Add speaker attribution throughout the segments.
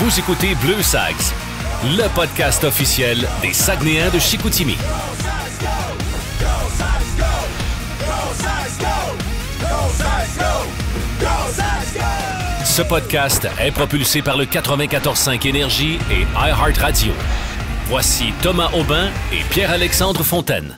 Speaker 1: Vous écoutez Bleu Sags, le podcast officiel des Saguenayens de Chicoutimi. Ce podcast est propulsé par le 94.5 Énergie et iHeartRadio. Voici Thomas Aubin et Pierre-Alexandre Fontaine.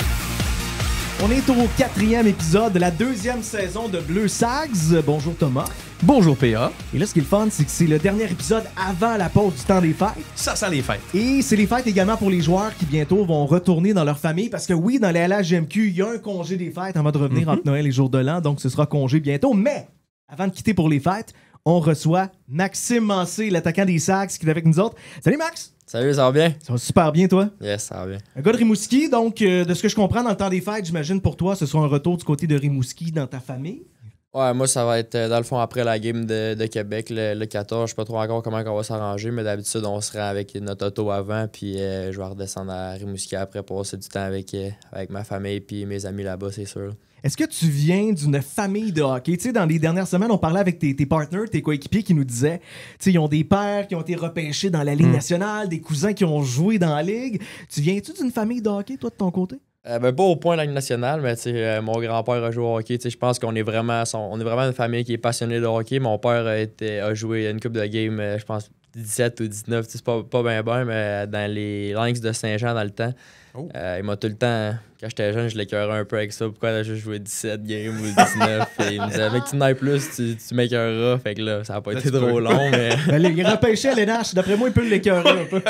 Speaker 2: On est au 4e épisode de la 2e saison de Bleu Sags. Bonjour Thomas.
Speaker 3: Bonjour PA.
Speaker 2: Et là, ce qui est le fun, c'est que c'est le dernier épisode avant la pause du temps des fêtes.
Speaker 3: Ça sent les fêtes.
Speaker 2: Et c'est les fêtes également pour les joueurs qui bientôt vont retourner dans leur famille. Parce que oui, dans la LHJMQ, il y a un congé des fêtes avant de revenir entre Noël et Jour de l'An. Donc, ce sera congé bientôt. Mais, avant de quitter pour les fêtes, on reçoit Maxime Mancé, l'attaquant des Sags, qui est avec nous autres. Salut Max!
Speaker 4: Salut, ça va bien?
Speaker 2: Ça va super bien, toi?
Speaker 4: Yes, ça va bien.
Speaker 2: Un gars de Rimouski, donc, de ce que je comprends, dans le temps des fêtes, j'imagine pour toi, ce sera un retour du côté de Rimouski dans ta famille?
Speaker 4: Ouais, moi, ça va être, dans le fond, après la game de Québec, le 14. Je sais pas trop encore comment on va s'arranger, mais d'habitude, on se rend avec notre auto avant, puis je vais redescendre à Rimouski après pour passer du temps avec ma famille puis mes amis là-bas, c'est sûr.
Speaker 2: Est-ce que tu viens d'une famille de hockey? Tu sais, dans les dernières semaines, on parlait avec tes partners, tes coéquipiers qui nous disaient, tu sais, ils ont des pères qui ont été repêchés dans la Ligue nationale, des cousins qui ont joué dans la Ligue. Tu viens-tu d'une famille de hockey, toi, de ton côté?
Speaker 4: Pas au point de la Ligue nationale, mais mon grand-père a joué au hockey. Je pense qu'on est vraiment une famille qui est passionnée de hockey. Mon père a joué une coupe de game, je pense 17 ou 19, c'est pas bien, mais dans les Lynx de Saint-Jean dans le temps. Oh. Il m'a tout le temps, quand j'étais jeune, je l'écœurais un peu avec ça. Pourquoi j'ai joué 17 games ou 19? Et il me disait, mec, tu n'ailles plus, tu m'écœureras. Fait que là, ça n'a pas été trop long, mais.
Speaker 2: Il repêchait à l'NH. D'après moi, il peut l'écœurer un peu.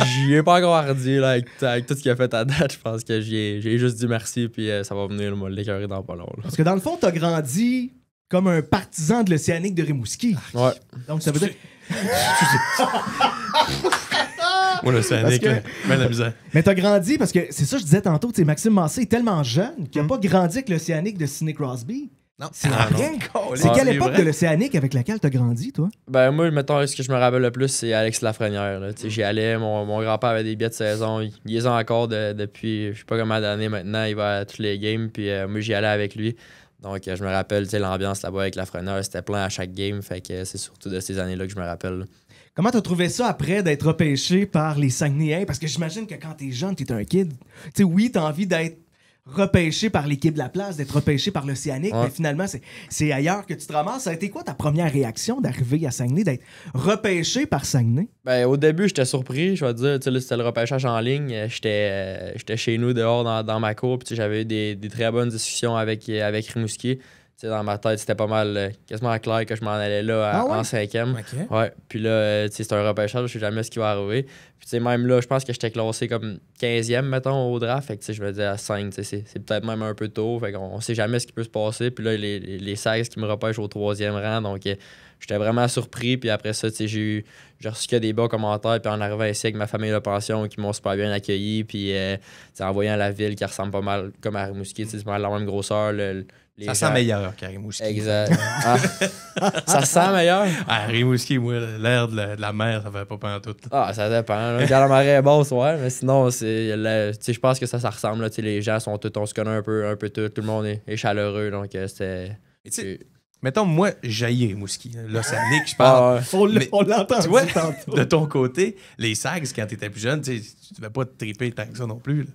Speaker 4: J'y ai pas encore hardi là, avec tout ce qu'il a fait à date. Je pense que j'ai juste dit merci, puis ça va venir, moi, l'écœurer dans pas long. Là.
Speaker 2: Parce que dans le fond, t'as grandi comme un partisan de l'Océanique de Rimouski.
Speaker 4: Ouais.
Speaker 2: Donc ça veut dire.
Speaker 3: Moi, l'Océanique,
Speaker 2: que...
Speaker 3: ben la misère.
Speaker 2: Mais t'as grandi parce que c'est ça que je disais tantôt, tu sais, Maxime Mancé est tellement jeune qu'il n'a pas grandi avec l'Océanique de Sidney Crosby. Non, c'est rien. C'est quelle époque de l'Océanique avec laquelle t'as grandi, toi?
Speaker 4: Ben moi, mettons, ce que je me rappelle le plus, c'est Alex Lafrenière. J'y allais, mon grand-père avait des billets de saison. Il les a encore depuis je sais pas combien d'années maintenant. Il va à toutes les games, puis moi, j'y allais avec lui. Donc, je me rappelle, l'ambiance là-bas avec Lafrenière, c'était plein à chaque game. Fait que c'est surtout de ces années-là que je me rappelle. Là.
Speaker 2: Comment t'as trouvé ça après d'être repêché par les Saguenayens? Parce que j'imagine que quand t'es jeune, t'es un kid. Tu sais, oui, t'as envie d'être repêché par l'équipe de la place, d'être repêché par l'Océanique, mais finalement, c'est ailleurs que tu te ramasses. Ça a été quoi ta première réaction d'arriver à Saguenay, d'être repêché par Saguenay?
Speaker 4: Ben, au début, j'étais surpris. Je vais te dire, là, c'était le repêchage en ligne. J'étais chez nous, dehors, dans ma cour, puis j'avais eu des très bonnes discussions avec Rimouski. T'sais, dans ma tête, c'était pas mal quasiment clair que je m'en allais là en 5e. Okay. Ouais. Puis là, c'est un repêchage, je sais jamais ce qui va arriver. Puis même là, je pense que j'étais classé comme 15e, mettons, au draft. Fait que je me disais à 5, c'est peut-être même un peu tôt. Fait qu'on sait jamais ce qui peut se passer. Puis là, les Sags qui me repêchent au 3e rang. Donc, j'étais vraiment surpris. Puis après ça, j'ai reçu que des bons commentaires. Puis en arrivant ici avec ma famille de pension qui m'ont super bien accueilli. Puis en voyant la ville qui ressemble pas mal comme à Rimouski, c'est pas mal la même grosseur.
Speaker 3: Ça sent meilleur qu'à Rimouski.
Speaker 4: Exact. Ça sent meilleur?
Speaker 3: À Rimouski, moi, l'air de la mer, ça fait pas pantoute.
Speaker 4: Ça dépend. Quand la marée est basse, ouais. Mais sinon, je pense que ça ressemble. Là, les gens sont tous, on se connaît un peu tout. Tout le monde est chaleureux. Donc, c'était...
Speaker 3: Mettons, moi, j'haïs Rimouski. L'Océanique, je parle.
Speaker 2: On l'entend.
Speaker 3: Tu vois, de ton côté, les Sags, quand t'étais plus jeune, tu devais pas te triper tant que ça non plus. Là.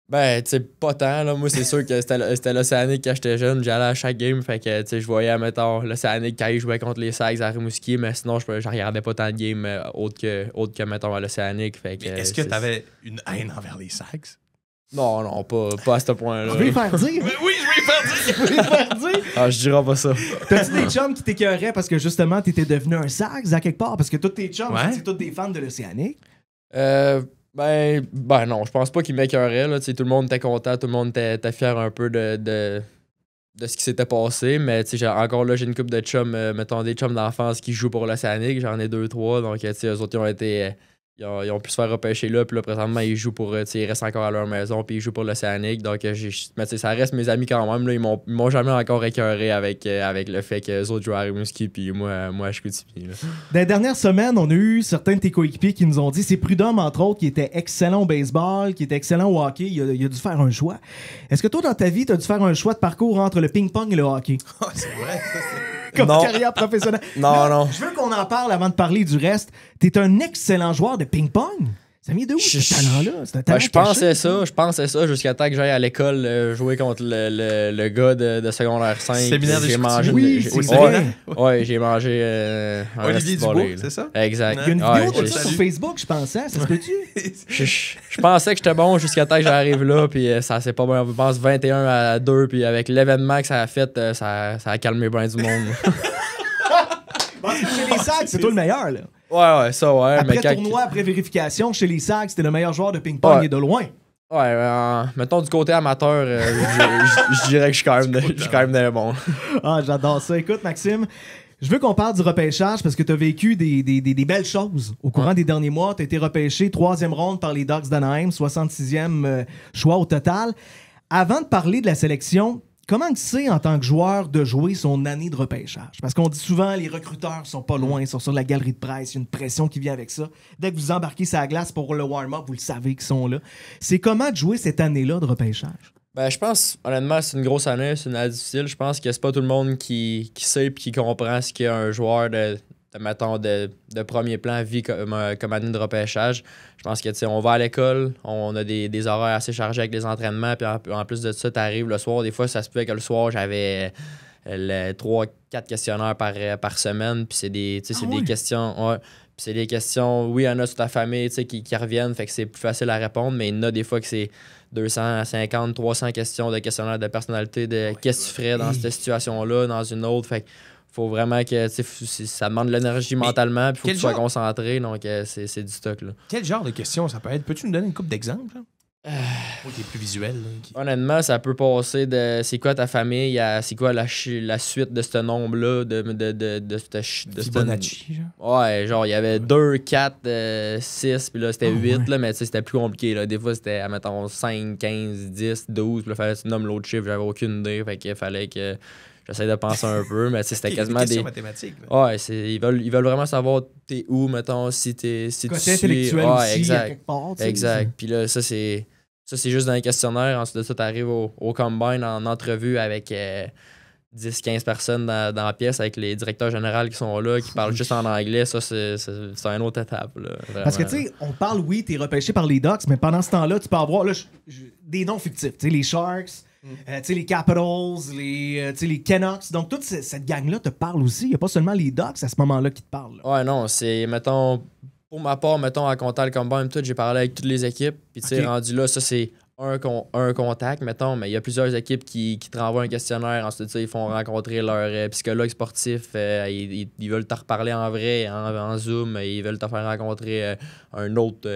Speaker 4: Ben, tu sais, pas tant, là. Moi, c'est sûr que c'était l'Océanique quand j'étais jeune. J'allais à chaque game, fait que, tu sais, je voyais, mettons, l'Océanique quand ils jouaient contre les Sags à Rimouski, mais sinon, je regardais pas tant de games autres que, mettons, à l'Océanique, fait que...
Speaker 3: Est-ce que t'avais une haine envers les Sags?
Speaker 4: Non, pas à ce point-là.
Speaker 2: Je vais lui faire dire.
Speaker 3: Oui, je vais lui faire dire.
Speaker 4: Je dirais pas ça.
Speaker 2: T'as-tu des chums qui t'écœuraient parce que, justement, t'étais devenu un Sags à quelque part? Parce que tous tes chums, c'est tous des fans de l'Océanique.
Speaker 4: Ben non, je pense pas qu'il m'écœurait. Là. Tout le monde était content, tout le monde était fier un peu de ce qui s'était passé. Mais encore là, j'ai une couple de chums, mettons des chums d'enfance qui jouent pour l'Océanique. J'en ai 2-3. Donc, eux autres, ils ont été. Ils ont pu se faire repêcher là, puis là, présentement, ils jouent pour. Ils restent encore à leur maison, puis ils jouent pour l'Océanique. Donc, mais ça reste mes amis quand même. Là, ils m'ont jamais encore écœuré avec le fait qu'eux autres jouent à Rimouski, puis moi à Chicoutimi.
Speaker 2: Dans les dernières semaines, on a eu certains de tes coéquipiers qui nous ont dit, c'est Prudhomme, entre autres, qui était excellent au baseball, qui était excellent au hockey. Il a dû faire un choix. Est-ce que toi, dans ta vie, tu as dû faire un choix de parcours entre le ping-pong et le hockey?
Speaker 3: C'est vrai, ça,
Speaker 2: comme
Speaker 4: Non.
Speaker 2: carrière professionnelle.
Speaker 4: Non,
Speaker 2: Là,
Speaker 4: non.
Speaker 2: Je veux qu'on en parle avant de parler du reste. T'es un excellent joueur de ping-pong. Ça vient de où, ce talent-là? C'est un talent
Speaker 4: Je
Speaker 2: caché.
Speaker 4: pensais ça jusqu'à temps que j'aille à l'école jouer contre le gars de secondaire 5.
Speaker 3: Séminaire de
Speaker 4: J'ai mangé.
Speaker 2: Oui,
Speaker 3: Oui,
Speaker 2: c'est
Speaker 3: vrai.
Speaker 4: Ouais, j'ai mangé un
Speaker 3: Olivier
Speaker 4: esti de
Speaker 3: Dubois,
Speaker 4: volée, là.
Speaker 3: c'est ça?
Speaker 4: Exact.
Speaker 2: Il y a une
Speaker 4: Ouais,
Speaker 2: vidéo de
Speaker 4: j'ai-
Speaker 2: ça sur Facebook, je pensais. Ça se peut-tu?
Speaker 4: je pensais que j'étais bon jusqu'à temps que j'arrive là, puis ça s'est pas bien. Je pense 21-2, puis avec l'événement que ça a fait, ça a calmé bien du monde.
Speaker 2: Chez les Sags, c'est toi le meilleur, là.
Speaker 4: Ouais, ça, ouais.
Speaker 2: Après
Speaker 4: mais quand-
Speaker 2: tournoi, après vérification, chez les Sags, c'était le meilleur joueur de ping-pong
Speaker 4: Ouais.
Speaker 2: et de loin.
Speaker 4: Ouais, mettons du côté amateur, je dirais que je suis quand même d'un bon.
Speaker 2: Ah, j'adore ça. Écoute, Maxime, je veux qu'on parle du repêchage parce que tu as vécu des belles choses au courant des derniers mois. Tu as été repêché 3e ronde par les Ducks d'Anaheim, 66e choix au total. Avant de parler de la sélection, comment tu sais en tant que joueur de jouer son année de repêchage? Parce qu'on dit souvent les recruteurs sont pas loin, ils sont sur la galerie de presse, il y a une pression qui vient avec ça. Dès que vous embarquez sur la glace pour le warm-up, vous le savez qu'ils sont là. C'est comment de jouer cette année-là de repêchage?
Speaker 4: Ben, je pense, honnêtement, c'est une grosse année, c'est une année difficile. Je pense que c'est pas tout le monde qui sait et qui comprend ce qu'un joueur mettons, de premier plan vit comme année de repêchage. Je pense que, tu sais, on va à l'école, on a des horaires assez chargés avec les entraînements, puis en plus de ça, tu arrives le soir. Des fois, ça se peut que le soir, j'avais 3-4 questionnaires par semaine, puis c'est des questions... Ouais. Puis c'est des questions, oui, il y en a sur ta famille qui reviennent, fait que c'est plus facile à répondre, mais il y en a des fois que c'est 250, 300 questions de questionnaires de personnalité, de qu'est-ce que tu ferais dans cette situation-là, dans une autre. Fait que faut vraiment que ça demande de l'énergie mentalement, puis faut que tu sois concentré, donc c'est du stock. Là.
Speaker 3: Quel genre de questions ça peut être? Peux-tu nous donner une couple d'exemples? Qui est plus visuel. Là,
Speaker 4: Honnêtement, ça peut passer de c'est quoi ta famille à c'est quoi la suite de ce nombre-là, de
Speaker 3: Fibonacci, genre.
Speaker 4: Ouais, genre, il y avait 2, 4, 6, puis là, c'était 8, là, mais tu sais, c'était plus compliqué, là. Des fois, c'était, mettons, 5, 15, 10, 12, puis là, fallait que tu nommes l'autre chiffre, j'avais aucune idée, fait qu'il fallait que j'essaie de penser un peu, mais tu sais, c'était quasiment
Speaker 3: des mathématiques.
Speaker 4: Là. Ouais, ils veulent vraiment savoir t'es où, mettons, si tu
Speaker 2: Côté intellectuel aussi,
Speaker 4: exact.
Speaker 2: quelque part.
Speaker 4: Exact. Puis là, ça, c'est juste dans les questionnaires. Ensuite de ça, tu arrives au combine en entrevue avec 10-15 personnes dans la pièce avec les directeurs généraux qui sont là, qui parlent juste en anglais. Ça, c'est une autre étape. Là,
Speaker 2: parce que, tu sais, on parle, oui, t'es repêché par les Ducks, mais pendant ce temps-là, tu peux avoir là, des noms fictifs. Tu sais, les Sharks, tu sais, les Capitals, les Canucks. Donc, toute cette gang-là te parle aussi. Il n'y a pas seulement les Ducks à ce moment-là qui te parlent. Là.
Speaker 4: Ouais, non, c'est, mettons, pour ma part, mettons, à compter le combine, j'ai parlé avec toutes les équipes. Puis, tu sais, rendu là, ça, c'est un contact, mettons, mais il y a plusieurs équipes qui te renvoient un questionnaire. Ensuite, ils font rencontrer leur psychologue sportif. Ils veulent te reparler en vrai, en Zoom. Ils veulent te faire rencontrer un autre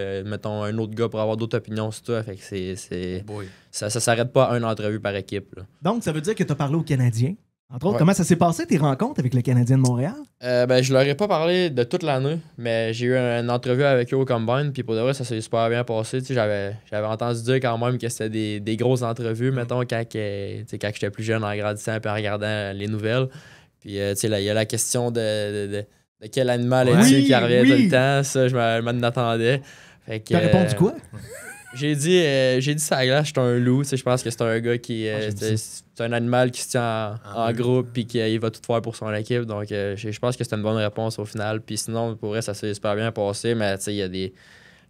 Speaker 4: gars pour avoir d'autres opinions sur toi. Fait que ça s'arrête pas à une entrevue par équipe. Là.
Speaker 2: Donc, ça veut dire que tu as parlé aux Canadiens. Entre autres,
Speaker 4: Ouais.
Speaker 2: comment ça s'est passé, tes rencontres avec le Canadien de Montréal?
Speaker 4: Ben, je leur ai pas parlé de toute l'année, mais j'ai eu une entrevue avec eux au Combine, puis pour de vrai, ça s'est super bien passé. Tu sais, j'avais entendu dire quand même que c'était des grosses entrevues, mettons, quand j'étais plus jeune en grandissant et en regardant les nouvelles. Puis, tu sais, il y a la question de quel animal est-il qui revient tout le temps. Ça, je m'en attendais. Fait que,
Speaker 2: Tu as répondu quoi?
Speaker 4: J'ai dit ça à glace, j'étais un loup. Je pense que c'est un gars qui. C'est un animal qui se tient en groupe puis qu'il va tout faire pour son équipe. Donc, je pense que c'était une bonne réponse au final. Puis sinon, pour vrai, ça s'est super bien passé. Mais il y a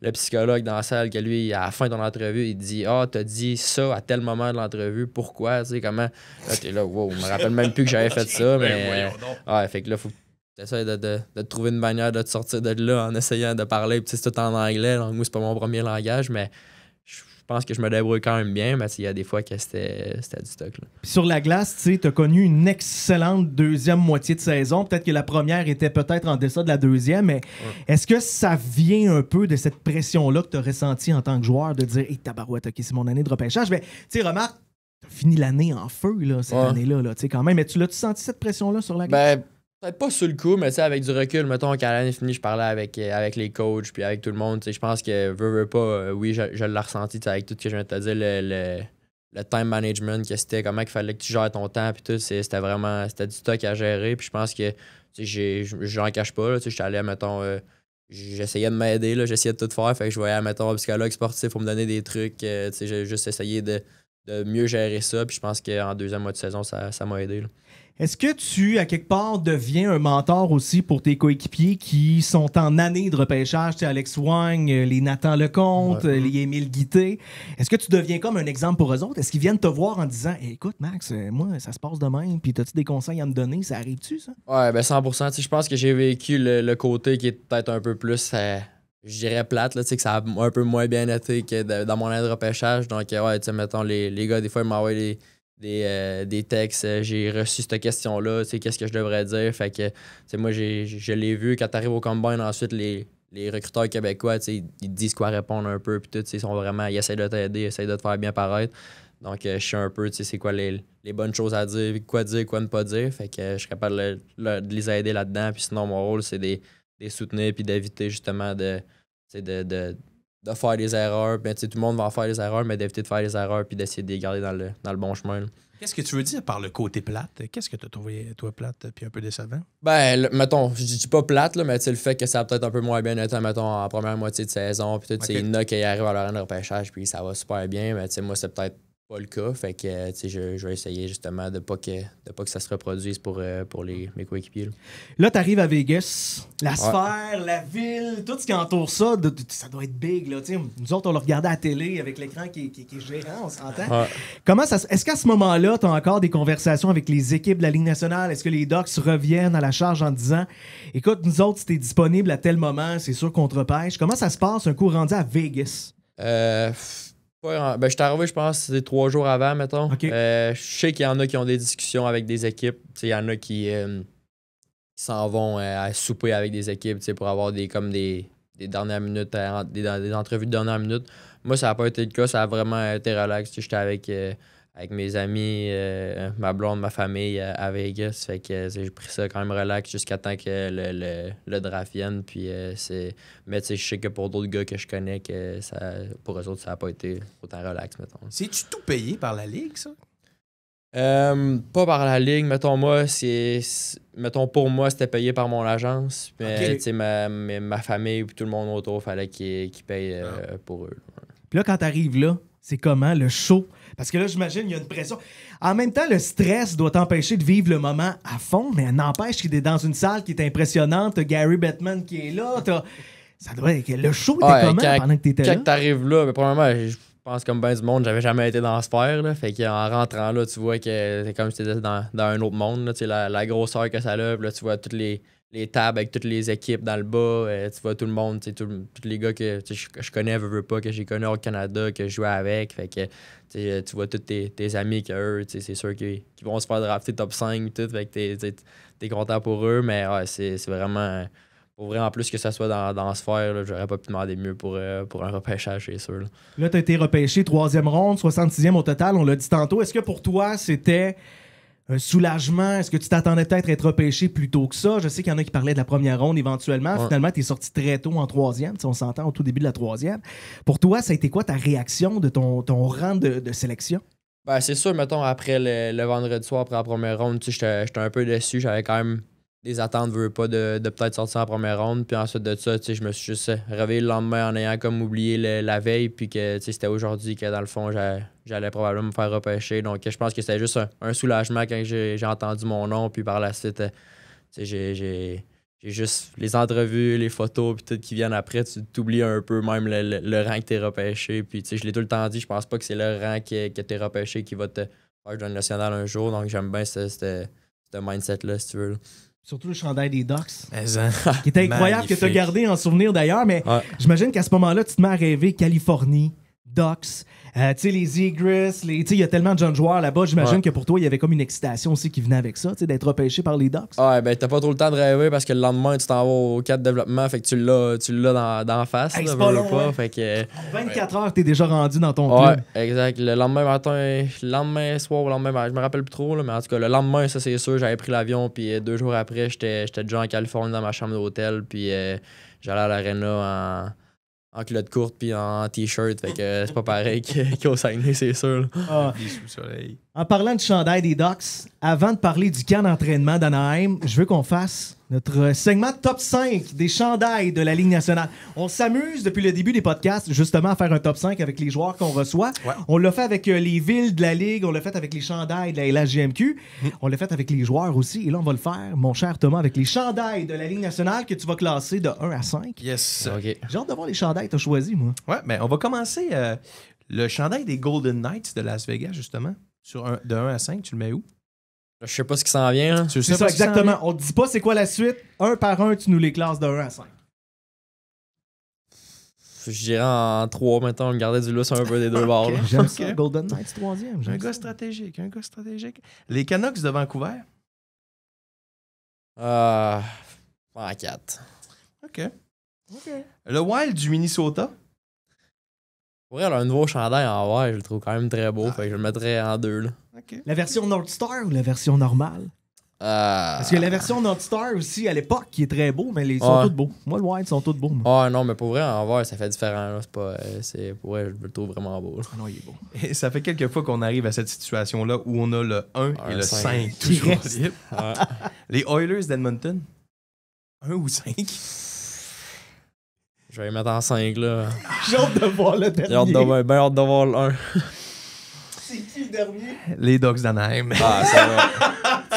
Speaker 4: le psychologue dans la salle que lui, à la fin de ton entrevue, il dit t'as dit ça à tel moment de l'entrevue, pourquoi? Comment? Là, t'es là, wow, je me rappelle même plus que j'avais fait ça. Mais. Ouais, fait que là, faut tu essaies de trouver une manière de te sortir de là en essayant de parler. Puis c'est tout en anglais. Donc, moi, c'est pas mon premier langage, mais. Je pense que je me débrouille quand même bien, mais il y a des fois que c'était du stock. Là.
Speaker 2: Puis sur la glace, tu as connu une excellente deuxième moitié de saison. Peut-être que la première était peut-être en deçà de la deuxième, mais est-ce que ça vient un peu de cette pression-là que tu as ressentie en tant que joueur de dire « Hey, tabarouette, OK, c'est mon année de repêchage. » Mais tu sais, remarque, tu as fini l'année en feu là, cette année-là, là, quand même. Mais tu l'as-tu senti cette pression-là sur la glace?
Speaker 4: Ben, peut-être pas sur le coup, mais avec du recul, mettons, quand l'année est finie, je parlais avec les coachs puis avec tout le monde. Je pense que, veux pas, oui, je l'ai ressenti avec tout ce que je viens de te dire, le time management, que c'était comment il fallait que tu gères ton temps, puis tout, c'était du stock à gérer. Puis je pense que, j'en cache pas, j'étais allé, mettons, j'essayais de m'aider, j'essayais de tout faire, fait que je voyais, mettons, un psychologue sportif pour me donner des trucs, j'ai juste essayé de mieux gérer ça, puis je pense qu'en deuxième mois de saison, ça m'a aidé. Là.
Speaker 2: Est-ce que tu, à quelque part, deviens un mentor aussi pour tes coéquipiers qui sont en année de repêchage? Tu sais, Alex Wang, les Nathan Lecomte, les Émile Guité. Est-ce que tu deviens comme un exemple pour eux autres? Est-ce qu'ils viennent te voir en disant hey, « Écoute, Max, moi, ça se passe de même, puis as-tu des conseils à me donner? Ça arrive-tu, ça? »
Speaker 4: Ouais, ben 100%. Je pense que j'ai vécu le côté qui est peut-être un peu plus, je dirais plate, là, que ça a un peu moins bien été que dans mon année de repêchage. Donc, ouais, mettons, les gars, des fois, ils m'envoient des textes, j'ai reçu cette question-là, qu'est-ce que je devrais dire. Fait que moi, je l'ai vu quand tu arrives au combine, ensuite les recruteurs québécois, ils te disent quoi répondre un peu, puis tout, ils essaient de t'aider, ils essaient de te faire bien paraître. Donc, je sais un peu, c'est quoi les bonnes choses à dire, quoi ne pas dire. Fait que je suis capable de les aider là-dedans. Puis sinon, mon rôle, c'est de les soutenir puis d'éviter justement de faire des erreurs. Ben, tout le monde va en faire des erreurs, mais d'éviter de faire des erreurs puis d'essayer de les garder dans le bon chemin. Là.
Speaker 3: Qu'est-ce que tu veux dire par le côté plate? Qu'est-ce que tu as trouvé, toi, plate puis un peu décevant?
Speaker 4: Ben, mettons, je dis pas plate, là, mais le fait que ça a peut-être un peu moins bien été, mettons, en première moitié de saison, puis tout, il y en a qui arrivent à leur de repêchage, puis ça va super bien, mais moi, c'est peut-être pas le cas, fait que je vais essayer justement de pas que ça se reproduise pour mes coéquipiers.
Speaker 2: Là, tu arrives à Vegas, la sphère, la ville, tout ce qui entoure ça, ça doit être big. Là, nous autres, on le regardait à la télé avec l'écran qui est gérant, on s'entend. Ouais. Est-ce qu'à ce moment-là, tu as encore des conversations avec les équipes de la Ligue nationale? Est-ce que les Ducks reviennent à la charge en disant écoute, nous autres, si t'es disponible à tel moment, c'est sûr qu'on te repêche. Comment ça se passe un coup rendu à Vegas?
Speaker 4: Ben, je suis arrivé, je pense, c'est 3 jours avant, mettons.
Speaker 2: Okay.
Speaker 4: Je sais qu'il y en a qui ont des discussions avec des équipes. Il y en a qui s'en vont à souper avec des équipes pour avoir des dernières minutes, des entrevues de dernière minute. Moi, ça n'a pas été le cas. Ça a vraiment été relax. J'étais avec mes amis, ma blonde, ma famille à Vegas. Fait que j'ai pris ça quand même relax jusqu'à temps que le draft vienne. Puis, mais je sais que pour d'autres gars que je connais, que pour eux autres, ça n'a pas été autant relax, mettons.
Speaker 3: C'est-tu tout payé par la Ligue, ça?
Speaker 4: Pas par la Ligue. Mettons, pour moi, c'était payé par mon agence. Mais ma famille et tout le monde autour, il fallait qu'ils payent pour eux.
Speaker 2: Puis là, quand t'arrives là, c'est comment le show? Parce que là, j'imagine, il y a une pression. En même temps, le stress doit t'empêcher de vivre le moment à fond, mais n'empêche qu'il est dans une salle qui est impressionnante. T'as Gary Bettman qui est là. Ça doit être... Le show était comment pendant que t'étais là?
Speaker 4: Quand t'arrives là, premièrement, je pense comme ben du monde, j'avais jamais été dans la sphère. Là, fait qu'en rentrant là, tu vois que c'est comme si t'étais dans un autre monde. Là, la grosseur que ça a, là, tu vois toutes les tables avec toutes les équipes dans le bas, tu vois tout le monde, tous les gars que je connais, veux pas, que j'ai connus au Canada, que je jouais avec, fait que tu vois tous tes amis qu'eux, c'est sûr qu'ils vont se faire drafter top 5 et tout, fait que t'es content pour eux, mais ouais, c'est vraiment, pour vrai, en plus que ça soit dans la sphère, j'aurais pas pu demander mieux pour un repêchage, c'est sûr.
Speaker 2: Là, t'as été repêché 3e ronde, 66e au total, on l'a dit tantôt. Est-ce que pour toi, c'était un soulagement? Est-ce que tu t'attendais peut-être à être repêché plus tôt que ça? Je sais qu'il y en a qui parlaient de la première ronde éventuellement. Ouais. Finalement, tu es sorti très tôt en 3e. On s'entend au tout début de la 3e. Pour toi, ça a été quoi ta réaction de ton rang de sélection?
Speaker 4: Ben, c'est sûr, mettons, après le vendredi soir, après la première ronde, j'étais un peu déçu. J'avais quand même des attentes, de peut-être sortir en première ronde. Puis ensuite de ça, je me suis juste réveillé le lendemain en ayant comme oublié la veille. Puis que c'était aujourd'hui que dans le fond, j'allais probablement me faire repêcher. Donc je pense que c'était juste un soulagement quand j'ai entendu mon nom. Puis par la suite, j'ai juste les entrevues, les photos, puis tout qui viennent après. Tu t'oublies un peu même le rang que t'es repêché. Puis je l'ai tout le temps dit, je pense pas que c'est le rang que t'es repêché qui va te faire jouer national un jour. Donc j'aime bien ce mindset-là, si tu veux.
Speaker 2: Surtout le chandail des Ducks. Qui était incroyable, que tu as gardé en souvenir d'ailleurs, mais j'imagine qu'à ce moment-là, tu te mets à rêver Californie, Ducks, les Eagles, il y a tellement de jeunes joueurs là-bas. J'imagine que pour toi, il y avait comme une excitation aussi qui venait avec ça, d'être repêché par les Ducks.
Speaker 4: Ouais, ben t'as pas trop le temps de rêver parce que le lendemain, tu t'en vas au cadre de développppement, fait que tu l'as dans face.
Speaker 2: Hey, c'est pas long,
Speaker 4: pas, fait que,
Speaker 2: 24 heures, t'es déjà rendu dans ton club.
Speaker 4: Ouais, exact. Le lendemain matin, le lendemain soir ou le lendemain matin, je me rappelle plus trop, là, mais en tout cas, le lendemain, ça c'est sûr, j'avais pris l'avion, puis 2 jours après, j'étais déjà en Californie dans ma chambre d'hôtel, puis j'allais à l'aréna en culotte courte puis en t-shirt, fait que c'est pas pareil qu'au Saguenay, c'est sûr.
Speaker 2: En parlant du chandail des Ducks, avant de parler du camp d'entraînement d'Anaheim, je veux qu'on fasse Notre segment top 5 des chandails de la Ligue nationale. On s'amuse depuis le début des podcasts justement à faire un top 5 avec les joueurs qu'on reçoit.
Speaker 3: Ouais.
Speaker 2: On l'a fait avec les villes de la Ligue, on l'a fait avec les chandails de la LHJMQ, on l'a fait avec les joueurs aussi. Et là, on va le faire, mon cher Thomas, avec les chandails de la Ligue nationale que tu vas classer de 1 à 5.
Speaker 3: Yes.
Speaker 4: OK.
Speaker 2: J'ai hâte de voir les chandails que tu as choisis, moi.
Speaker 3: Ouais, mais on va commencer le chandail des Golden Knights de Las Vegas, justement. De 1 à 5, tu le mets où?
Speaker 4: Je sais pas ce qui s'en vient. Là.
Speaker 3: Tu
Speaker 2: C'est
Speaker 3: sais
Speaker 2: ça,
Speaker 3: pas ce qui s'en
Speaker 2: exactement. On te dit pas c'est quoi la suite. Un par un, tu nous les classes de 1 à 5.
Speaker 4: Je dirais en 3, mettons, on gardait du lousse un peu des deux bords. là.
Speaker 2: J'aime ça.
Speaker 3: Ok.
Speaker 2: Golden Knights 3e.
Speaker 3: Un
Speaker 2: j'aime
Speaker 3: gars
Speaker 2: ça.
Speaker 3: stratégique, un gars stratégique. Les Canucks de Vancouver.
Speaker 4: En 4.
Speaker 3: OK. Le Wild du Minnesota.
Speaker 4: Pour vrai, un nouveau chandail en vert, je le trouve quand même très beau. Fait que je le mettrais en 2. Là.
Speaker 3: OK.
Speaker 2: La version North Star ou la version normale? Parce que la version North Star aussi, à l'époque, qui est très beau, mais ils sont
Speaker 4: Ouais.
Speaker 2: tous beaux. Moi, le Wild, sont tous beaux. Moi.
Speaker 4: Ah non, mais pour vrai, en vert, ça fait différent. Là. C'est pas, pour vrai, je le trouve vraiment beau. Là.
Speaker 2: Ah non, il est beau.
Speaker 3: Et ça fait quelques fois qu'on arrive à cette situation-là où on a le 1 et le 5
Speaker 2: Qui
Speaker 3: toujours
Speaker 2: reste.
Speaker 3: libre.
Speaker 4: Ouais.
Speaker 3: Les Oilers d'Edmonton. 1 ou 5?
Speaker 4: Je vais les mettre en 5. Là.
Speaker 2: J'ai hâte de voir le dernier.
Speaker 4: J'ai hâte de voir, bien hâte de voir le 1.
Speaker 2: C'est qui le dernier?
Speaker 3: Les Ducks d'Anaheim.
Speaker 4: Ah, ça va.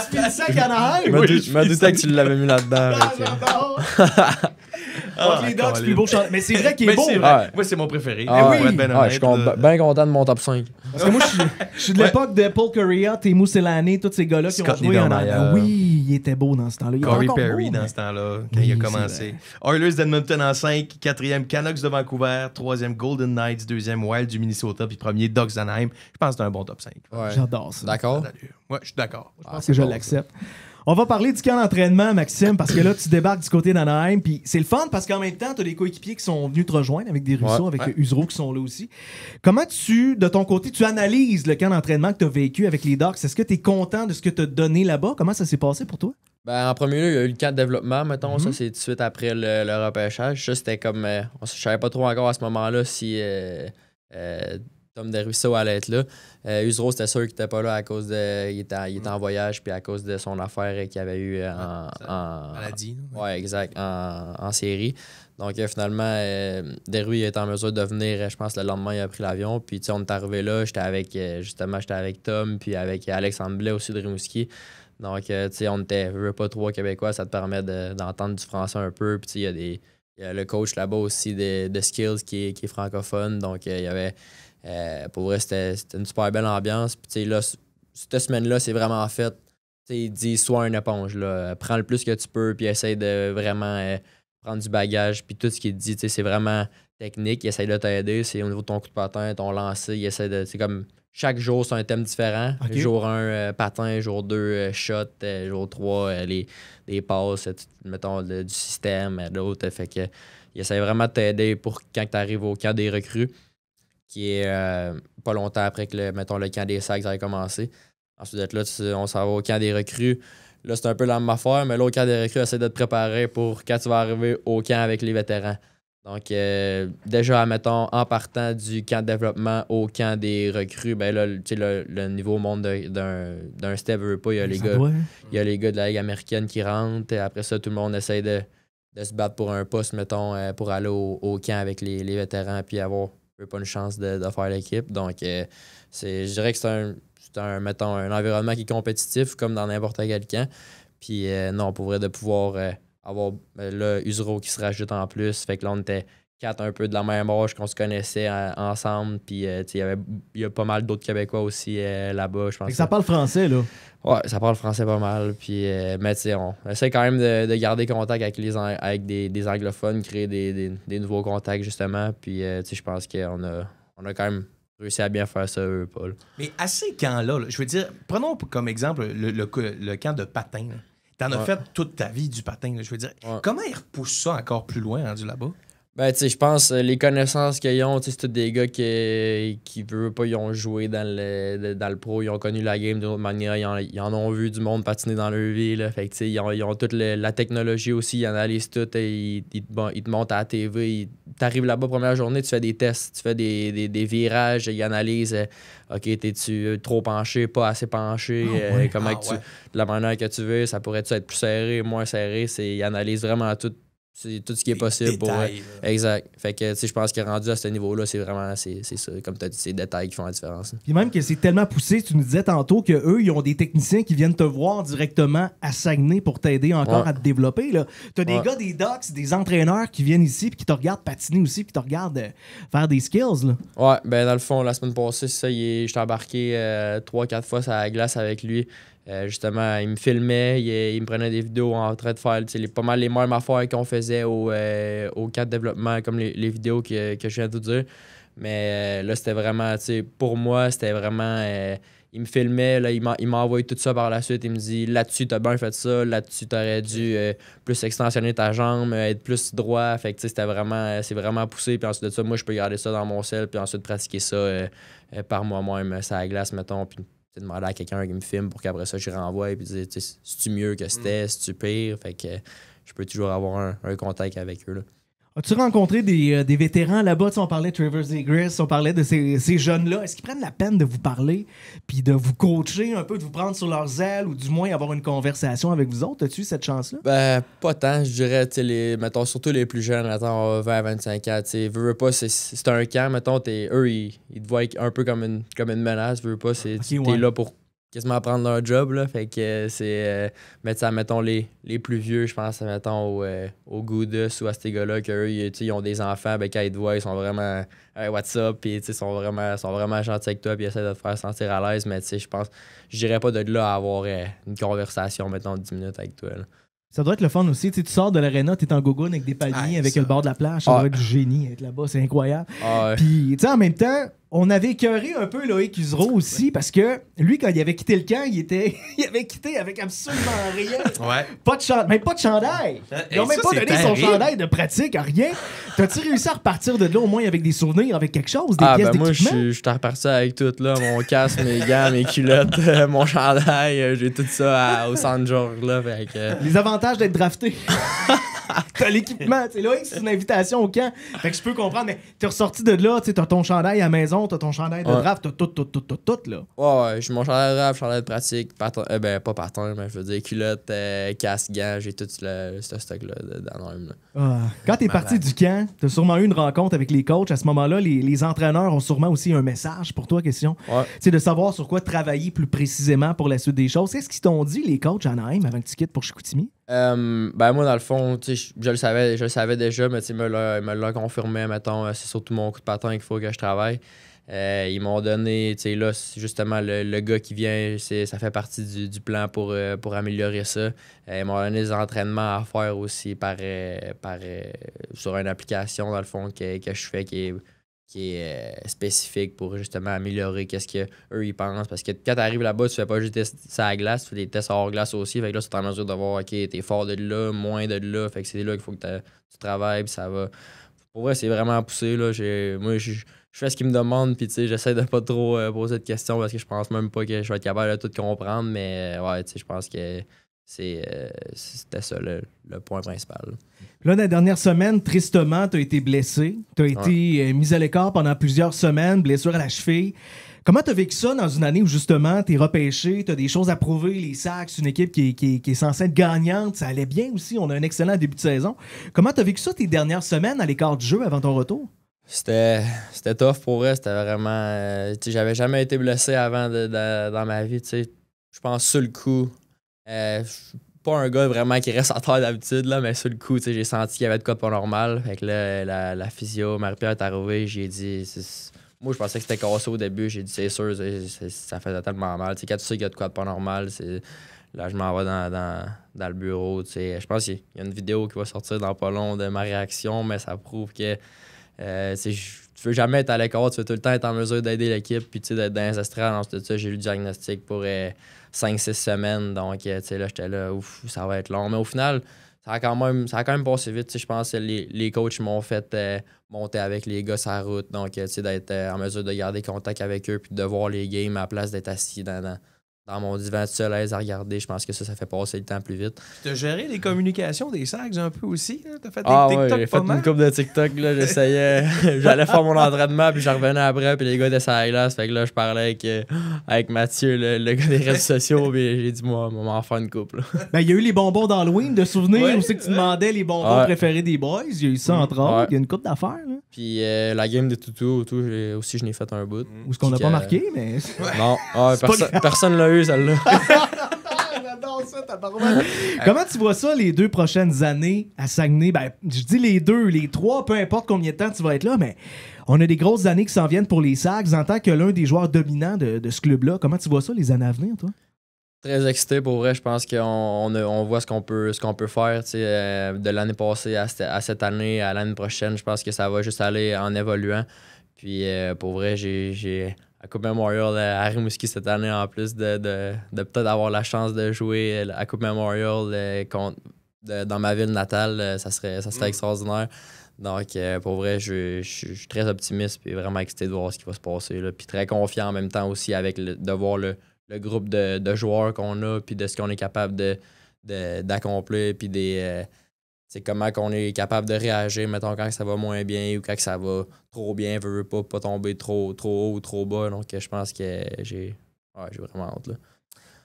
Speaker 2: Tu finissais avec Anaheim?
Speaker 4: Je me doutais que tu l'avais mis là-dedans.
Speaker 2: Ah,
Speaker 4: fait que-
Speaker 2: j'adore.
Speaker 3: Ah,
Speaker 2: Entre les Ducks,
Speaker 3: Colin.
Speaker 2: plus beau chandail. Mais c'est vrai qu'il est
Speaker 3: Mais
Speaker 2: beau.
Speaker 3: c'est
Speaker 2: là.
Speaker 3: vrai.
Speaker 4: Ouais.
Speaker 3: Moi, c'est mon préféré.
Speaker 4: Ah,
Speaker 3: Pour
Speaker 2: oui.
Speaker 3: être ben
Speaker 4: Ah, je suis
Speaker 3: honnête, là.
Speaker 4: bien content de mon top 5.
Speaker 2: Parce que moi, je suis de l'époque de Paul Correa, Teemu Selanne, tous ces gars-là qui ont
Speaker 3: Scott
Speaker 2: joué en
Speaker 3: Niedermayer.
Speaker 2: Anaheim. Oui, il était beau dans ce temps-là. Il était
Speaker 3: Corey
Speaker 2: encore
Speaker 3: Perry
Speaker 2: beau,
Speaker 3: dans
Speaker 2: mais-
Speaker 3: ce temps-là, quand
Speaker 2: Oui,
Speaker 3: il a
Speaker 2: c'est
Speaker 3: commencé. Oilers d'Edmonton en 5, 4e Canucks de Vancouver, 3e Golden Knights, 2e Wild du Minnesota, puis 1er Ducks d'Anaheim. Je pense que c'est un bon top 5.
Speaker 4: Ouais.
Speaker 2: J'adore ça.
Speaker 4: D'accord?
Speaker 3: Ouais, je suis d'accord.
Speaker 2: Je pense que je l'accepte. On va parler du camp d'entraînement, Maxime, parce que là, tu débarques du côté d'Anaheim, puis c'est le fun parce qu'en même temps, tu as des coéquipiers qui sont venus te rejoindre avec des Ruisseaux, avec
Speaker 3: ouais.
Speaker 2: Usereau qui sont là aussi. Comment de ton côté, tu analyses le camp d'entraînement que tu as vécu avec les Ducks? Est-ce que tu es content de ce que tu as donné là-bas? Comment ça s'est passé pour toi?
Speaker 4: Ben, en premier lieu, il y a eu le camp de développement, mettons. Ça, c'est tout de suite après le repêchage. Ça, c'était comme. Je savais pas trop encore à ce moment-là si Tom Desruisseaux allait être là. Usereau, c'était sûr qu'il était pas là à cause de. Il était en voyage, puis à cause de son affaire qu'il avait eu en
Speaker 3: Maladie.
Speaker 4: Ouais, exact, en série. Donc, finalement, Desruisseaux est en mesure de venir, je pense, le lendemain, il a pris l'avion. Puis, tu sais, on est arrivé là, j'étais avec Tom, puis avec Alexandre Blais aussi de Rimouski. Donc, tu sais, on était pas 3 Québécois, ça te permet d'entendre du français un peu. Puis, tu sais, il y a le coach là-bas aussi de Skills qui est francophone. Donc, il y avait. Pour vrai, c'était une super belle ambiance. Puis, tu sais, là, cette semaine-là, c'est vraiment fait. Tu sais, il dit, sois une éponge, là. Prends le plus que tu peux, puis essaye de vraiment prendre du bagage. Puis, tout ce qu'il dit, tu sais, c'est vraiment technique. Il essaye de t'aider. C'est au niveau de ton coup de patin, ton lancer. Il essaie de. C'est comme. Chaque jour, c'est un thème différent.
Speaker 2: Ok.
Speaker 4: Jour 1, patin. Jour 2, shot. Jour 3, les passes, mettons, du système. L'autre, fait que il essaie vraiment de t'aider pour quand tu arrives au camp des recrues, qui est pas longtemps après que, le camp des sacs ait commencé. Ensuite d'être là, on s'en va au camp des recrues. Là, c'est un peu la même affaire, mais là, au camp des recrues, essaie de te préparer pour quand tu vas arriver au camp avec les vétérans. Donc, déjà, mettons, en partant du camp de développement au camp des recrues, ben là, tu sais, le niveau monte d'un step, veut pas. Il y a les gars. Il y a les gars de la Ligue américaine qui rentrent. Et après ça, tout le monde essaie de se battre pour un poste, mettons, pour aller au camp avec les vétérans puis avoir pas une chance de faire l'équipe. Donc, je dirais que c'est mettons, un environnement qui est compétitif comme dans n'importe quel camp. Puis, non, pour vrai, de pouvoir avoir là, Usereau qui se rajoute en plus. Fait que là, on était 4 un peu de la même âge qu'on se connaissait ensemble. Puis, il y a pas mal d'autres Québécois aussi là-bas, je pense.
Speaker 2: Fait que ça parle français, là.
Speaker 4: Ouais, ça parle français pas mal. Puis, mais tu sais, on essaie quand même de garder contact avec des anglophones, créer des nouveaux contacts, justement. Puis, tu sais, je pense qu'on a quand même réussi à bien faire ça, eux, Paul.
Speaker 3: Mais à ces camps-là, je veux dire, prenons comme exemple le camp de patin. Là. T'en as fait toute ta vie du patin. Là, je veux dire, comment ils repoussent ça encore plus loin rendu là-bas?
Speaker 4: Ben, tu sais, je pense les connaissances qu'ils ont, c'est tous des gars qui veulent pas, ils ont joué dans le pro, ils ont connu la game d'une autre manière, ils en ont vu du monde patiner dans leur vie, là. Fait que, tu sais, ils ont toute la technologie aussi, ils analysent tout, ils te montent à la TV, arrives là-bas, première journée, tu fais des tests, tu fais des virages, ils analysent, OK, t'es-tu trop penché, pas assez penché, comment que de la manière que tu veux, ça pourrait-tu être plus serré, moins serré, ils analysent vraiment tout. C'est tout ce qui est possible
Speaker 3: détails,
Speaker 4: exact. Fait que, tu sais, je pense qu'il est rendu à ce niveau-là, c'est vraiment, c'est ça. Comme tu as dit, c'est les détails qui font la différence.
Speaker 2: Puis même que c'est tellement poussé, tu nous disais tantôt qu'eux, ils ont des techniciens qui viennent te voir directement à Saguenay pour t'aider encore à te développer. Tu as des gars, des docs, des entraîneurs qui viennent ici puis qui te regardent patiner aussi puis qui te regardent faire des skills. Là.
Speaker 4: Ouais, ben dans le fond, la semaine passée, c'est ça, j'étais embarqué 3-4 fois sur la glace avec lui. Justement, il me filmait, il me prenait des vidéos en train de faire pas mal les mêmes affaires qu'on faisait au cadre développement, comme les vidéos que je viens de vous dire. Mais là, c'était vraiment, pour moi, c'était vraiment... il me filmait, là, il m'a envoyé tout ça par la suite. Il me dit, là-dessus, t'as bien fait ça, là-dessus, t'aurais dû plus extensionner ta jambe, être plus droit. Fait que, c'est vraiment poussé. Puis ensuite de ça, moi, je peux garder ça dans mon sel, puis ensuite pratiquer ça par moi-même, ça à la glace, mettons, puis demander à quelqu'un qui me filme pour qu'après ça, je renvoie et puis dire, c'est-tu mieux que c'était, c'est-tu pire? Fait que je peux toujours avoir un contact avec eux, là.
Speaker 2: As-tu rencontré des vétérans là-bas? On parlait de Trevor Zegras, on parlait de ces jeunes-là. Est-ce qu'ils prennent la peine de vous parler puis de vous coacher un peu, de vous prendre sur leurs ailes ou du moins avoir une conversation avec vous autres? As-tu eu cette chance-là?
Speaker 4: Ben, pas tant. Je dirais, mettons, surtout les plus jeunes, mettons, 20-25 ans. Veux pas, c'est un camp, mettons, eux, ils te voient un peu comme une menace. Veux pas, t'es là pour quasiment prendre leur job, là. Fait que c'est... mais tu sais, mettons, les plus vieux, je pense, mettons, au Goudas ou à ces gars-là, qu'eux, ils ont des enfants, ben quand ils te voient, ils sont vraiment « Hey, what's up? » Puis, ils sont vraiment gentils avec toi, puis ils essaient de te faire sentir à l'aise. Mais, tu sais, je pense... Je dirais pas de là à avoir une conversation, mettons, de 10 minutes avec toi, là.
Speaker 2: Ça doit être le fun aussi. Tu sors de l'aréna, tu es en gogoon avec des palmiers, avec le bord de la plage. Ça doit être du génie être là-bas. C'est incroyable. Puis, tu sais, en même temps, on avait écœuré un peu Loïc Usereau aussi parce que lui, quand il avait quitté le camp, il avait quitté avec absolument rien. Pas de même pas de chandail. Ils n'ont même pas donné son chandail de pratique, rien. T'as-tu réussi à repartir de là au moins avec des souvenirs, avec quelque chose, des pièces d'équipement?
Speaker 4: Moi, je suis reparti avec tout, là. Mon casque, mes gants, mes culottes, mon chandail. J'ai tout ça au San George, là. Fait que...
Speaker 2: Les avantages d'être drafté. T'as l'équipement. Loïc, c'est une invitation au camp. Fait que je peux comprendre, mais t'es ressorti de là, t'as ton chandail à la maison, t'as ton chandail de draft, t'as tout, là.
Speaker 4: Ouais, j'ai mon chandail de draft, chandail de pratique, pas patin, mais je veux dire culotte, casque, gants, j'ai tout ce stock-là dans le même.
Speaker 2: Quand t'es parti du camp, t'as sûrement eu une rencontre avec les coachs. À ce moment-là, les entraîneurs ont sûrement aussi un message pour toi, question. C'est de savoir sur quoi travailler plus précisément pour la suite des choses. Qu'est-ce qu'ils t'ont dit, les coachs, Anaheim, avant que tu quittes pour Chicoutimi?
Speaker 4: Ben moi, dans le fond, je le savais déjà, mais ils me l'ont confirmé, mettons, c'est surtout mon coup de patin qu'il faut que je travaille. Ils m'ont donné, là, justement, le gars qui vient, ça fait partie du plan pour améliorer ça. Ils m'ont donné des entraînements à faire aussi sur une application, dans le fond, que je fais qui est spécifique pour justement améliorer qu'est-ce qu'eux ils pensent. Parce que quand tu arrives là-bas, tu fais pas juste des tests à la glace, tu fais des tests hors glace aussi. Fait que là, tu es en mesure de voir, OK, t'es fort de là, moins de là. Fait que c'est là qu'il faut que tu travailles, puis ça va. Pour vrai, c'est vraiment poussé, là. Moi, je fais ce qu'ils me demandent, puis tu sais, j'essaie de pas trop poser de questions parce que je pense même pas que je vais être capable de tout comprendre. Mais ouais, tu sais, je pense que c'était ça le point principal.
Speaker 2: Là, la dernière semaine, tristement, tu as été blessé. Tu as été mis à l'écart pendant plusieurs semaines, blessure à la cheville. Comment tu as vécu ça dans une année où, justement, tu es repêché, tu as des choses à prouver, les Sacs, une équipe qui est censée être gagnante, ça allait bien aussi, on a un excellent début de saison. Comment tu as vécu ça tes dernières semaines à l'écart du jeu avant ton retour?
Speaker 4: C'était tough pour eux, c'était vraiment... j'avais jamais été blessé avant dans ma vie, tu sais. Je pense sur le coup... pas un gars vraiment qui reste à terre d'habitude, là, mais sur le coup, j'ai senti qu'il y avait de quoi de pas normal. Fait que là, la physio, Marie-Pierre est arrivée, j'ai dit... Moi, je pensais que c'était cassé au début. J'ai dit, c'est sûr, ça fait tellement mal. Quand tu sais qu'il y a de quoi de pas normal, là, je m'en vais dans le bureau. Je pense qu'il y a une vidéo qui va sortir dans pas long de ma réaction, mais ça prouve que tu veux jamais être à l'écart, tu veux tout le temps être en mesure d'aider l'équipe, puis d'être dans les estrades. Ensuite de ça, j'ai eu le diagnostic pour 5-6 semaines. Donc, là, j'étais là, ouf, ça va être long. Mais au final, ça a quand même passé vite. Je pense que les coachs m'ont fait monter avec les gars sur la route. Donc, d'être en mesure de garder contact avec eux puis de voir les games à la place d'être assis dans dans mon divan tout seul à l'aise à regarder. Je pense que ça fait passer le temps plus vite.
Speaker 3: Tu as géré les communications des Sags un peu aussi? Hein? Tu as fait des
Speaker 4: TikTok
Speaker 3: TikTok
Speaker 4: j'ai fait une couple de TikTok. Là, j'essayais. J'allais faire mon entraînement, puis je revenais après, puis les gars étaient sur la glace. Fait que là, je parlais avec Mathieu, le gars des réseaux sociaux, puis j'ai dit, moi, on va m'en faire une couple.
Speaker 2: Ben, il y a eu les bonbons d'Halloween de souvenirs. Où c'est que tu demandais les bonbons préférés des boys? Il y a eu ça entre autres. Il y a une couple d'affaires. Là.
Speaker 4: Puis la game de Toutou, aussi, je n'ai fait un bout.
Speaker 2: Ou ce qu'on n'a pas marqué, mais.
Speaker 4: Non, personne l'a eu, celle-là.
Speaker 2: J'adore ça, tabarouette. Comment tu vois ça les 2 prochaines années à Saguenay? Ben, je dis les 2, les 3, peu importe combien de temps tu vas être là, mais on a des grosses années qui s'en viennent pour les Sags en tant que l'un des joueurs dominants de ce club-là. Comment tu vois ça les années à venir, toi?
Speaker 4: Très excité pour vrai. Je pense qu'on voit ce qu'on peut faire de l'année passée à cette année, à l'année prochaine. Je pense que ça va juste aller en évoluant. Puis pour vrai, j'ai à Coupe Memorial à Rimouski cette année, en plus de peut-être avoir la chance de jouer à Coupe Memorial dans ma ville natale, ça serait extraordinaire. Donc, pour vrai, je suis très optimiste et vraiment excité de voir ce qui va se passer. Là. Puis très confiant en même temps aussi de voir le groupe de joueurs qu'on a puis de ce qu'on est capable d'accomplir puis c'est comment qu'on est capable de réagir, mettons, quand ça va moins bien ou quand ça va trop bien, veut pas tomber trop haut ou trop bas. Donc, je pense que j'ai vraiment hâte. Là.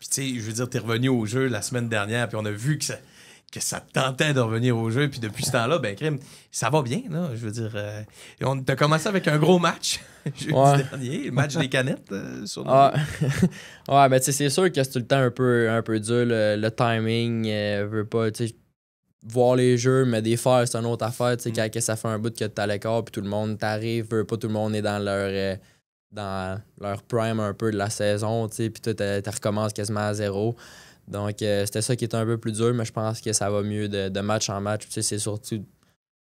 Speaker 3: Puis, tu sais, je veux dire, t'es revenu au jeu la semaine dernière, puis on a vu que ça te tentait de revenir au jeu, puis depuis ce temps-là, ben, crime, ça va bien, là. Je veux dire, t'as commencé avec un gros match jeudi dernier, le match des canettes sur
Speaker 4: ouais, ben, tu sais, c'est sûr que c'est tout le temps un peu dur, le timing, veut pas, tu sais, voir les jeux, mais des faire, c'est une autre affaire. Tu sais, quand ça fait un bout que t'es à l'écart, puis tout le monde t'arrive, pas tout le monde est dans leur prime un peu de la saison, tu sais, puis toi, tu recommences quasiment à zéro. Donc, c'était ça qui était un peu plus dur, mais je pense que ça va mieux de match en match. Tu sais, c'est surtout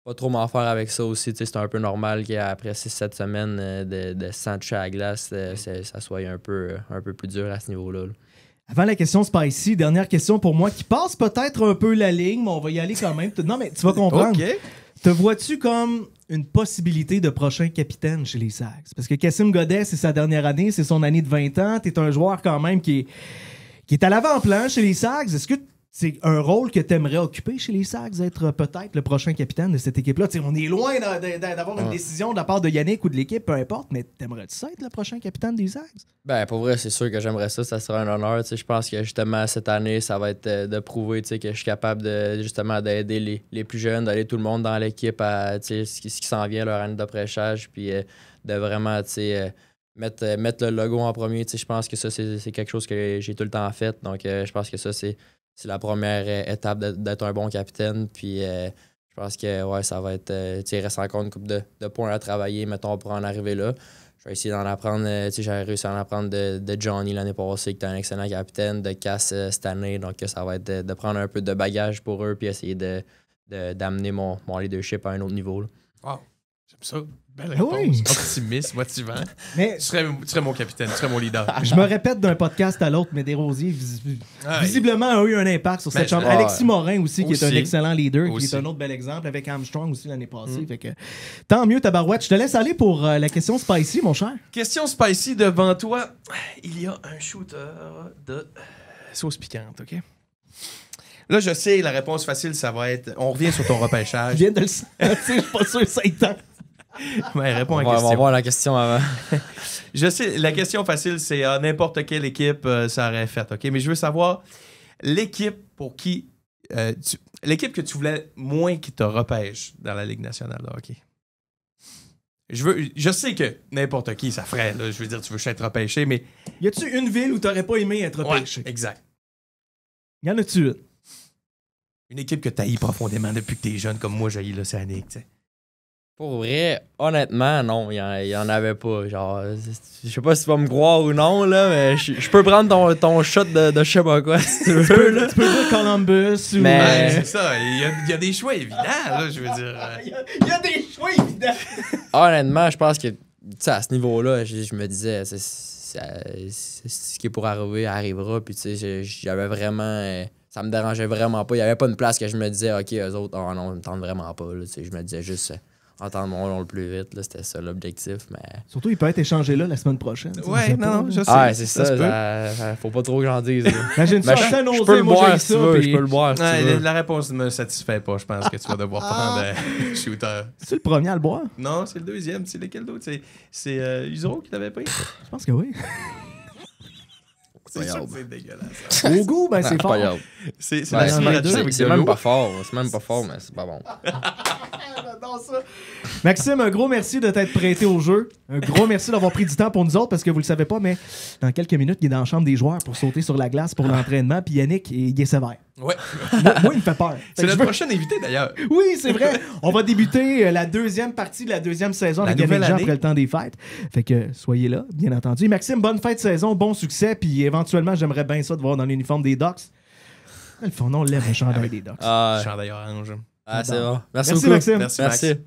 Speaker 4: pas trop m'en faire avec ça aussi. Tu sais, c'est un peu normal qu'après 6-7 semaines de sans toucher à la glace, ça soit un peu plus dur à ce niveau-là. Là.
Speaker 2: Avant la question Spicy, dernière question pour moi qui passe peut-être un peu la ligne, mais on va y aller quand même. Non, mais tu vas comprendre.
Speaker 3: Okay.
Speaker 2: Te vois-tu comme une possibilité de prochain capitaine chez les Sags? Parce que Kassim Godet, c'est sa dernière année, c'est son année de 20 ans. T'es un joueur quand même qui est à l'avant-plan chez les Sags. Est-ce que c'est un rôle que tu aimerais occuper chez les Sags, être peut-être le prochain capitaine de cette équipe-là? T'sais, on est loin d'avoir une décision de la part de Yannick ou de l'équipe, peu importe, mais t'aimerais-tu ça être le prochain capitaine des Sags?
Speaker 4: Ben, pour vrai, c'est sûr que j'aimerais ça. Ça serait un honneur. Je pense que justement, cette année, ça va être de prouver que je suis capable d'aider les plus jeunes, d'aller tout le monde dans l'équipe à ce qui s'en vient, leur année de prêchage, puis de vraiment mettre le logo en premier. Je pense que ça, c'est quelque chose que j'ai tout le temps fait. Donc, je pense que ça, c'est la première étape d'être un bon capitaine. Puis, je pense que ouais, ça va être. Il reste encore une couple de points à travailler, mettons, pour en arriver là. Je vais essayer d'en apprendre. J'ai réussi à en apprendre de Johnny l'année passée, qui était un excellent capitaine, de Cass cette année. Donc, ça va être de prendre un peu de bagage pour eux, puis essayer d'amener mon leadership à un autre niveau. Là.
Speaker 3: Wow, j'aime ça. Belle réponse.
Speaker 2: Oui.
Speaker 3: Optimiste, motivant.
Speaker 2: Mais
Speaker 3: tu serais mon capitaine, tu serais mon leader.
Speaker 2: Je me répète d'un podcast à l'autre, mais Desrosiers visiblement a eu un impact sur cette chambre. Alexis Morin aussi, qui est un excellent leader, qui est un autre bel exemple, avec Armstrong aussi l'année passée. Fait que, tant mieux, tabarouette. Je te laisse aller pour la question Spicy, mon cher.
Speaker 3: Question Spicy devant toi. Il y a un shooter de sauce piquante, OK? Là, je sais, la réponse facile, ça va être... On revient sur ton repêchage.
Speaker 2: Je viens de le sentir, je suis pas sûr que ça ait temps.
Speaker 3: Ouais, réponds à la
Speaker 4: question.
Speaker 3: question.
Speaker 4: On va voir la question avant.
Speaker 3: Je sais, la question facile, c'est n'importe quelle équipe ça aurait fait, OK? Mais je veux savoir l'équipe pour qui... l'équipe que tu voulais moins qui te repêche dans la Ligue nationale de hockey. Je sais que n'importe qui, ça ferait. Là, je veux dire, tu veux être repêché, mais...
Speaker 2: Y a-tu une ville où t'aurais pas aimé être repêché?
Speaker 3: Ouais, exact.
Speaker 2: Y en a-tu une?
Speaker 3: Une équipe que t'haïs profondément depuis que t'es jeune, comme moi, j'haïs l'Océanique, tu sais.
Speaker 4: Pour vrai, honnêtement, non, il y en avait pas. Genre, je sais pas si tu vas me croire ou non, là, mais je peux prendre ton shot de je sais pas quoi, si tu veux. Là.
Speaker 2: Tu peux dire Columbus ou...
Speaker 4: Mais...
Speaker 3: c'est ça, il y a des choix évidents, là, je veux dire.
Speaker 2: Il y a des choix évidents.
Speaker 4: Honnêtement, je pense que, tu sais, à ce niveau-là, je me disais, c'est ce qui est pour arriver, arrivera, puis tu sais, j'avais vraiment... ça me dérangeait vraiment pas. Il y avait pas une place que je me disais, OK, eux autres, oh non, ils me tentent vraiment pas, là, tu sais, je me disais juste... entendre mon nom le plus vite. Là, c'était ça l'objectif. Mais...
Speaker 2: Surtout, il peut être échangé là la semaine prochaine.
Speaker 3: Ouais, non, je sais.
Speaker 4: Ah, c'est ça.
Speaker 3: se peut.
Speaker 4: Faut pas trop que j'en dise.
Speaker 2: Imagine ça,
Speaker 4: Mais
Speaker 2: ça,
Speaker 4: je peux le boire si tu veux.
Speaker 2: puis-
Speaker 4: Je peux le boire si tu
Speaker 3: Ouais,
Speaker 4: veux.
Speaker 3: la réponse ne me satisfait pas. Je pense que tu vas devoir prendre Shooter.
Speaker 2: C'est le premier à le boire?
Speaker 3: Non, c'est le deuxième. C'est lequel d'autre? C'est Usuro qui l'avait pris?
Speaker 2: Je pense que oui.
Speaker 3: C'est sûr que c'est dégueulasse.
Speaker 2: Au goût, ben c'est fort.
Speaker 4: Pas grave.
Speaker 3: C'est
Speaker 4: Ouais,
Speaker 3: la
Speaker 2: c'est-
Speaker 3: sriracha avec
Speaker 4: c'est
Speaker 3: de
Speaker 4: même
Speaker 3: l'eau.
Speaker 4: pas fort. C'est même pas fort, mais c'est pas bon.
Speaker 2: J'adore ça. Maxime, un gros merci de t'être prêté au jeu. Un gros merci d'avoir pris du temps pour nous autres parce que vous le savez pas, mais dans quelques minutes, il est dans la chambre des joueurs pour sauter sur la glace pour l'entraînement. Puis Yannick, il est sévère.
Speaker 3: Ouais.
Speaker 2: Moi, il me fait peur. Fait
Speaker 3: C'est
Speaker 2: que
Speaker 3: notre
Speaker 2: je veux-
Speaker 3: prochain invité d'ailleurs.
Speaker 2: Oui, c'est vrai. On va débuter la deuxième partie de la deuxième saison
Speaker 3: La
Speaker 2: avec Yannick
Speaker 3: nouvelle
Speaker 2: Jean
Speaker 3: année.
Speaker 2: après le temps des fêtes. Fait que soyez là, bien entendu. Maxime, bonne fête de saison, bon succès. Puis éventuellement, j'aimerais bien ça de voir dans l'uniforme des Ducks. Le fond, on lève le chandail des Ducks.
Speaker 4: Ah,
Speaker 3: Chandail orange.
Speaker 4: c'est bon. Merci
Speaker 2: Merci,
Speaker 4: beaucoup.
Speaker 2: Maxime.
Speaker 3: Merci, Max.
Speaker 4: Merci.